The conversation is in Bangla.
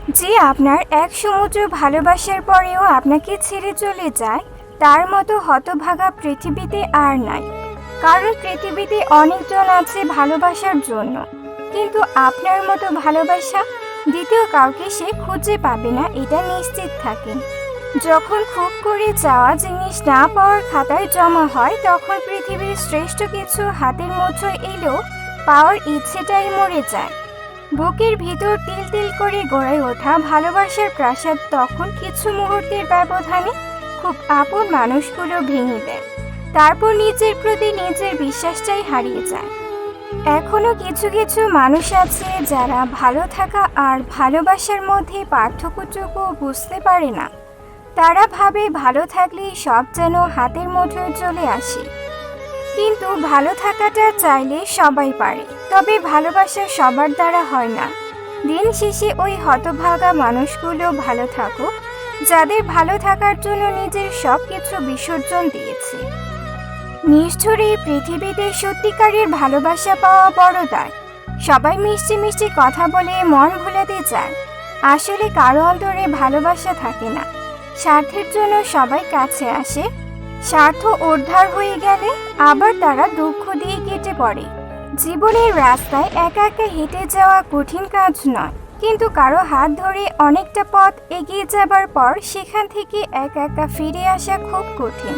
যে আপনার এক সমুদ্র ভালোবাসার পরেও আপনাকে ছেড়ে চলে যায়, তার মতো হতভাগা পৃথিবীতে আর নাই। কারণ পৃথিবীতে অনেকজন আছে ভালোবাসার জন্য, কিন্তু আপনার মতো ভালোবাসা দ্বিতীয় কাউকে সে খুঁজে পাবে না, এটা নিশ্চিত থাকেন। যখন খুব করে চাওয়া জিনিস না পাওয়ার খাতায় জমা হয়, তখন পৃথিবীর শ্রেষ্ঠ কিছু হাতের মুঠোয় এলেও পাওয়ার ইচ্ছেটাই মরে যায়। বুকের ভিতর তিল তিল করে গড়ে ওঠা ভালোবাসার প্রাসাদ তখন কিছু মুহূর্তের ব্যবধানে খুব আপন মানুষগুলো ভেঙে দেয়। তারপর নিজের প্রতি নিজের বিশ্বাসটাই হারিয়ে যায়। এখনো কিছু কিছু মানুষ আছে যারা ভালো থাকা আর ভালোবাসার মধ্যে পার্থক্যটুকু বুঝতে পারে না। তারা ভাবে ভালো থাকলেই সব যেন হাতের মুঠোয় চলে আসে। কিন্তু ভালো থাকাটা চাইলে সবাই পারে, তবে ভালোবাসা সবার দ্বারা হয় না। দিন শেষে ওই হতভাগা মানুষগুলো ভালো থাকুক, যাদের ভালো থাকার জন্য নিজের সব কিছু বিসর্জন দিয়েছে। নিষ্ঠুর এই পৃথিবীতে সত্যিকারের ভালোবাসা পাওয়া বড় দায়। সবাই মিষ্টি মিষ্টি কথা বলে মন ভুলাতে চায়, আসলে কারো অন্তরে ভালোবাসা থাকে না। স্বার্থের জন্য সবাই কাছে আসে, স্বার্থ উদ্ধার হয়ে গেলে আবার তারা দুঃখ দিয়ে কেটে পড়ে। জীবনের রাস্তায় একা একা হেঁটে যাওয়া কঠিন কাজ নয়, কিন্তু কারো হাত ধরে অনেকটা পথ এগিয়ে যাবার পর সেখান থেকে একা একা ফিরে আসা খুব কঠিন।